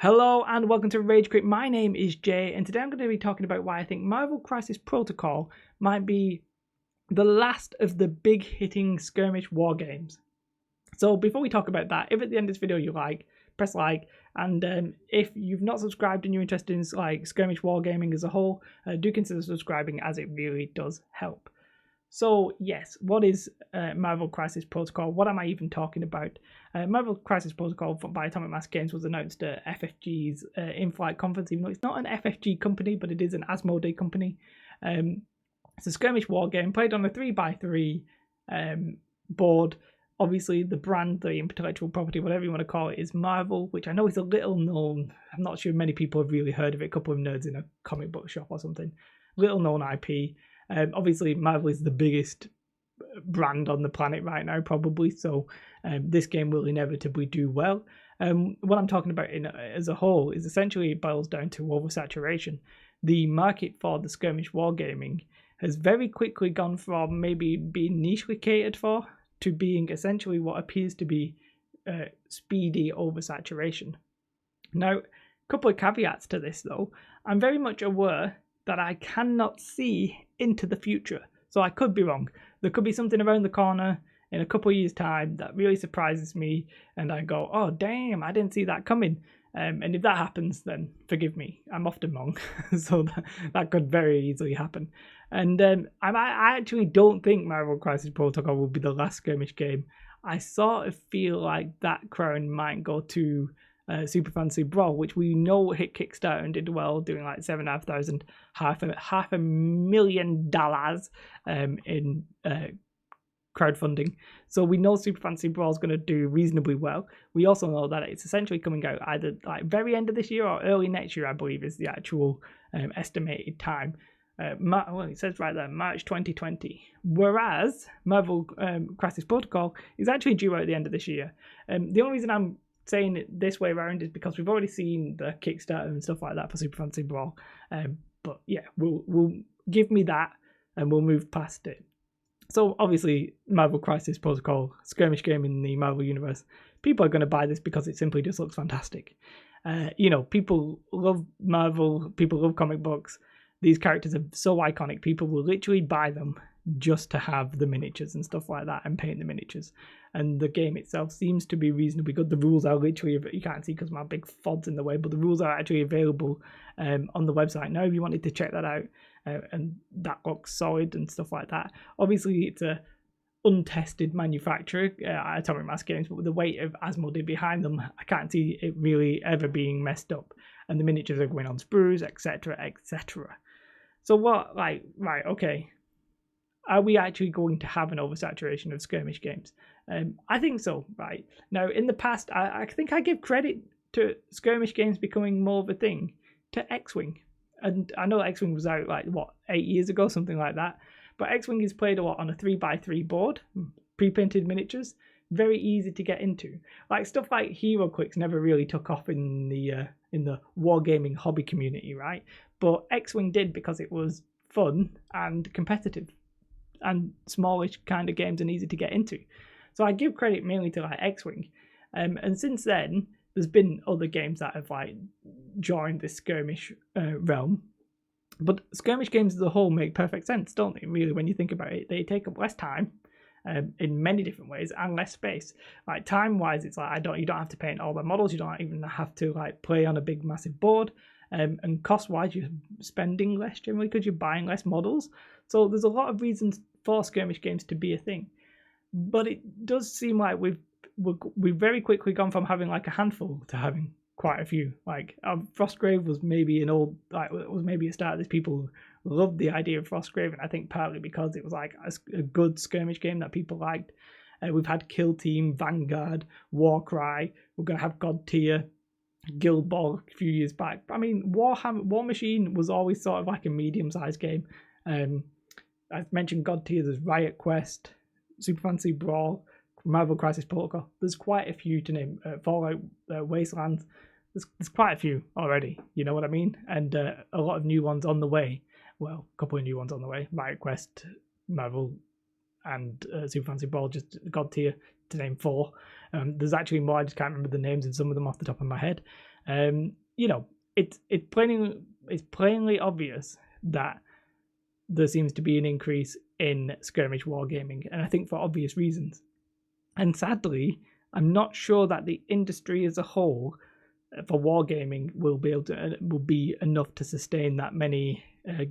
Hello and welcome to Rage Quit. My name is Jay, and today I'm going to be talking about why I think Marvel Crisis Protocol might be the last of the big hitting skirmish war games. So before we talk about that, if at the end of this video you press like, and if you've not subscribed and you're interested in skirmish wargaming as a whole, do consider subscribing, as it really does help. So yes, what is Marvel Crisis Protocol? What am I even talking about? Marvel Crisis Protocol by Atomic Mass Games was announced at FFG's in-flight conference, even though it's not an FFG company, but it is an Asmodee company. It's a skirmish war game played on a 3x3 board. Obviously, the brand, the intellectual property, whatever you want to call it, is Marvel, which I know is a little known. I'm not sure many people have really heard of it. A couple of nerds in a comic book shop or something. Little known IP. Obviously, Marvel is the biggest brand on the planet right now, probably. So this game will inevitably do well. What I'm talking about as a whole is essentially it boils down to oversaturation. The market for the skirmish wargaming has very quickly gone from maybe being nichely catered for to being essentially what appears to be speedy oversaturation. Now, a couple of caveats to this though. I'm very much aware that I cannot see into the future. So I could be wrong. There could be something around the corner in a couple of years' time that really surprises me and I go, oh damn, I didn't see that coming. And if that happens, then forgive me. I'm often wrong. So that could very easily happen. And I actually don't think Marvel Crisis Protocol will be the last skirmish game. I sort of feel like that crown might go to Super Fantasy Brawl, which we know hit Kickstarter and did well, doing like $7,500, $500,000 in crowdfunding. So we know Super Fantasy Brawl is going to do reasonably well. We also know that it's essentially coming out either like very end of this year or early next year, I believe, is the actual estimated time. Well, it says right there, March 2020. Whereas Marvel Crisis Protocol is actually due out at the end of this year. The only reason I'm saying it this way around is because we've already seen the Kickstarter and stuff like that for Super Fantasy Brawl. But yeah, we'll give me that and we'll move past it. So obviously, Marvel Crisis Protocol, skirmish game in the Marvel universe, people are going to buy this because it simply just looks fantastic. People love Marvel, people love comic books. These characters are so iconic, people will literally buy them just to have the miniatures and stuff like that and paint the miniatures. And the game itself seems to be reasonably good. The rules are literally, you can't see because my big fod's in the way, but the rules are actually available on the website now if you wanted to check that out. And that looks solid and stuff like that. Obviously, it's a untested manufacturer, Atomic Mass Games, but with the weight of Asmodee behind them, I can't see it really ever being messed up. And the miniatures are going on sprues, etc., etc. So what, right, okay. Are we actually going to have an oversaturation of skirmish games? I think so, right? Now, in the past, I think I give credit to skirmish games becoming more of a thing to X-Wing. And I know X-Wing was out 8 years ago, something like that. But X-Wing is played a lot on a 3x3 board, pre-printed miniatures, very easy to get into. Like stuff like Hero Clicks never really took off in the wargaming hobby community, right? But X-Wing did because it was fun and competitive and smallish kind of games and easy to get into. So I give credit mainly to X-Wing. And since then, there's been other games that have joined this skirmish realm. But skirmish games as a whole make perfect sense, don't they? Really, when you think about it, they take up less time in many different ways and less space. Like time-wise, it's you don't have to paint all the models. You don't even have to play on a big massive board. And cost-wise, you're spending less generally because you're buying less models. So there's a lot of reasons for skirmish games to be a thing. But it does seem like we've very quickly gone from having a handful to having quite a few. Frostgrave was maybe was maybe a start of this. People loved the idea of Frostgrave, and I think partly because it was a good skirmish game that people liked. We've had Kill Team, Vanguard, Warcry. We're going to have God Tier, Guild Ball a few years back. I mean, War Machine was always sort of a medium-sized game. I mentioned God Tier, there's Riot Quest, Super Fantasy Brawl, Marvel Crisis Protocol. There's quite a few to name. Fallout Wastelands. There's quite a few already. You know what I mean? And a lot of new ones on the way. Well, a couple of new ones on the way. Riot Quest, Marvel, and Super Fantasy Brawl, just God Tier to name 4. There's actually more. I just can't remember the names of some of them off the top of my head. You know, it's plainly obvious that there seems to be an increase in skirmish wargaming, and I think for obvious reasons. And sadly, I'm not sure that the industry as a whole for wargaming will be enough to sustain that many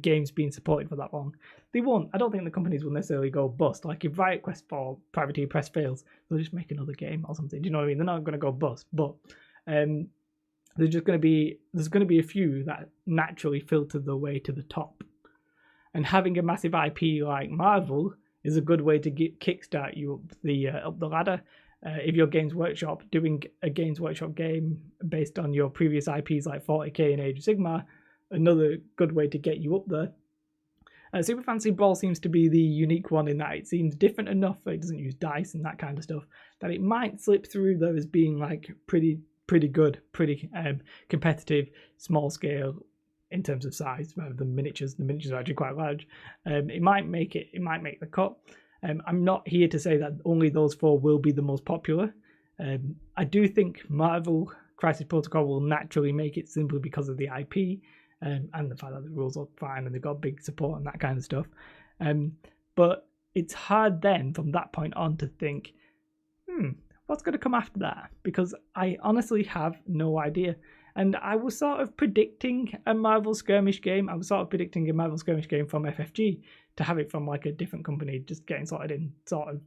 games being supported for that long. They won't. I don't think the companies will necessarily go bust. Like if Riot Quest for Privateer Press fails, they'll just make another game or something. Do you know what I mean? They're not going to go bust, but there's going to be a few that naturally filter their way to the top. And having a massive IP like Marvel is a good way to kickstart you up the ladder. If you're Games Workshop, doing a Games Workshop game based on your previous IPs like 40k and Age of Sigmar, another good way to get you up there. Super Fantasy Brawl seems to be the unique one in that it seems different enough, it doesn't use dice and that kind of stuff, that it might slip through though as being like pretty good, pretty competitive, small scale in terms of size rather than miniatures. The miniatures are actually quite large. It might make the cut. I'm not here to say that only those 4 will be the most popular. I do think Marvel Crisis Protocol will naturally make it simply because of the IP and the fact that the rules are fine and they've got big support and that kind of stuff. But it's hard then from that point on to think, what's going to come after that? Because I honestly have no idea. And I was sort of predicting a Marvel Skirmish game. I was sort of predicting a Marvel Skirmish game from FFG to have it from like a different company just getting sorted in. Sort of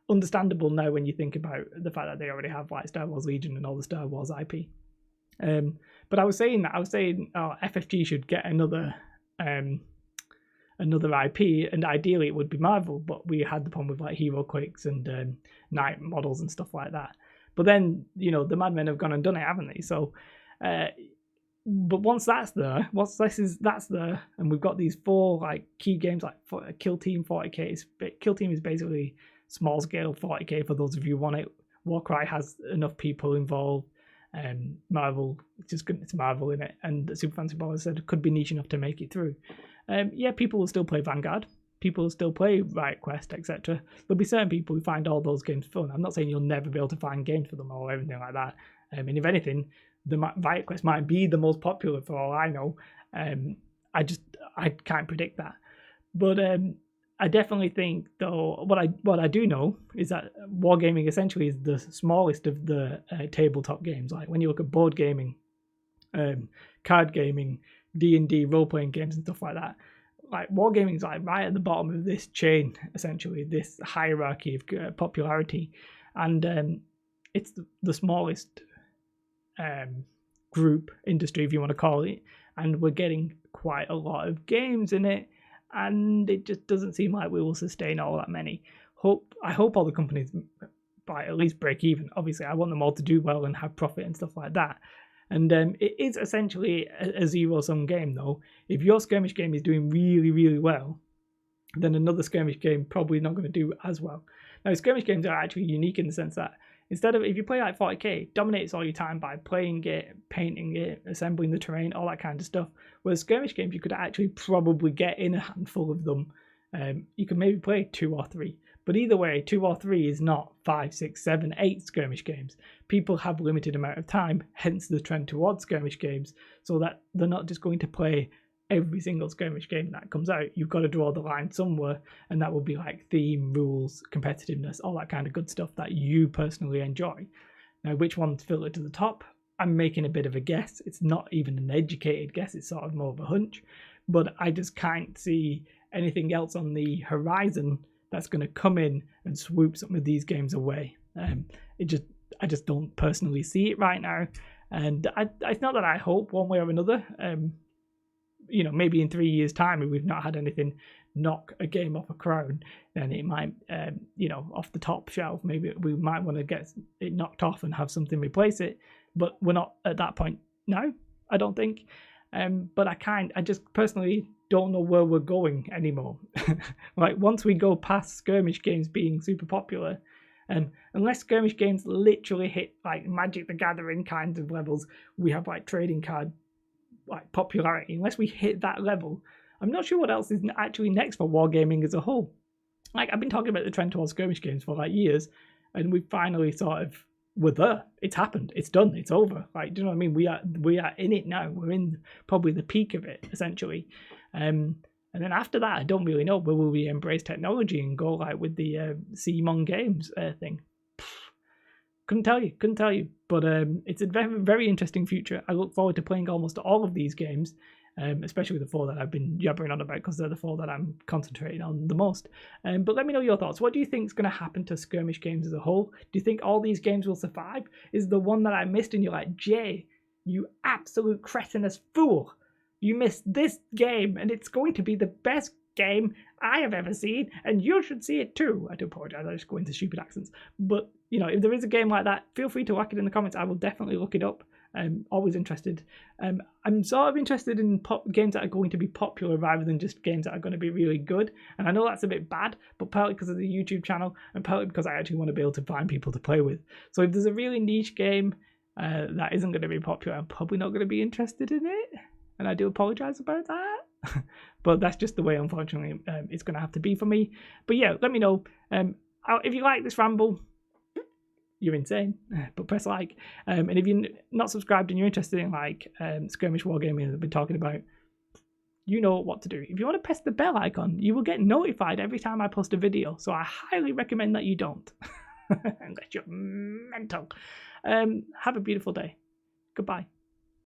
understandable now when you think about the fact that they already have like Star Wars Legion and all the Star Wars IP. But I was saying FFG should get another IP, and ideally it would be Marvel, but we had the problem with like Hero Quicks and Night models and stuff like that. But then, you know, the Madmen have gone and done it, haven't they? So but once that's there, and we've got these 4 like key games like Kill Team 40k. Kill Team is basically small scale 40k for those of you who want it. Warcry has enough people involved. Marvel, it's Marvel in it, and Super Fantasy Brawl, as I said, could be niche enough to make it through. People will still play Vanguard. People will still play Riot Quest, etc. There'll be certain people who find all those games fun. I'm not saying you'll never be able to find games for them or everything like that. And if anything, the Riot Quest might be the most popular for all I know. I can't predict that. But I definitely think, though, what I do know is that wargaming essentially is the smallest of the tabletop games. Like when you look at board gaming, card gaming, D&D, role-playing games and stuff like that, like wargaming is like right at the bottom of this chain, essentially, this hierarchy of popularity. And it's the smallest group, industry, if you want to call it, and we're getting quite a lot of games in it, and it just doesn't seem like we will sustain all that many. I hope all the companies by at least break even. Obviously, I want them all to do well and have profit and stuff like that. And it is essentially a zero-sum game, though. If your skirmish game is doing really, really well, then another skirmish game probably not going to do as well. Now, skirmish games are actually unique in the sense that instead of, if you play like 40k, dominates all your time by playing it, painting it, assembling the terrain, all that kind of stuff. Whereas skirmish games, you could actually probably get in a handful of them. You can maybe play 2 or 3. But either way, 2 or 3 is not 5, 6, 7, 8 skirmish games. People have limited amount of time, hence the trend towards skirmish games, so that they're not just going to play every single skirmish game that comes out. You've got to draw the line somewhere, and that will be like theme, rules, competitiveness, all that kind of good stuff that you personally enjoy. Now, which ones filter to the top? I'm making a bit of a guess. It's not even an educated guess, it's sort of more of a hunch, but I just can't see anything else on the horizon that's going to come in and swoop some of these games away. I just don't personally see it right now, and it's not that I hope one way or another. Maybe in 3 years' time, if we've not had anything knock a game off a crown, then it might, off the top shelf, maybe we might want to get it knocked off and have something replace it. But we're not at that point now, I don't think. But I just personally don't know where we're going anymore. Like once we go past skirmish games being super popular, unless skirmish games literally hit like Magic the Gathering kinds of levels, we have like trading card like popularity. Unless we hit that level, I'm not sure what else is actually next for wargaming as a whole. Like I've been talking about the trend towards skirmish games for like years, and we've finally sort of we're there. It's happened. It's done. It's over. Like, do you know what I mean? We are in it now. We're in probably the peak of it, essentially. And then after that, I don't really know. Will we embrace technology and go like with the CMON Games thing? Couldn't tell you. But it's a very, very interesting future. I look forward to playing almost all of these games, especially the 4 that I've been jabbering on about, because they're the 4 that I'm concentrating on the most. But let me know your thoughts. What do you think is going to happen to Skirmish Games as a whole? Do you think all these games will survive? Is the one that I missed and you're like, Jay, you absolute cretinous fool, you missed this game and it's going to be the best game I have ever seen and you should see it too? I do apologise, I just go into stupid accents. But, you know, if there is a game like that, feel free to whack it in the comments. I will definitely look it up. I'm always interested. I'm sort of interested in games that are going to be popular rather than just games that are going to be really good. And I know that's a bit bad, but partly because of the YouTube channel and partly because I actually want to be able to find people to play with. So if there's a really niche game that isn't going to be popular, I'm probably not going to be interested in it. And I do apologise about that. But that's just the way, unfortunately, it's going to have to be for me. But yeah, let me know. If you like this ramble, you're insane, but press like. And if you're not subscribed and you're interested in like skirmish wargaming that I've been talking about, you know what to do. If you want to press the bell icon, you will get notified every time I post a video. So I highly recommend that you don't, unless you're mental. Have a beautiful day. Goodbye.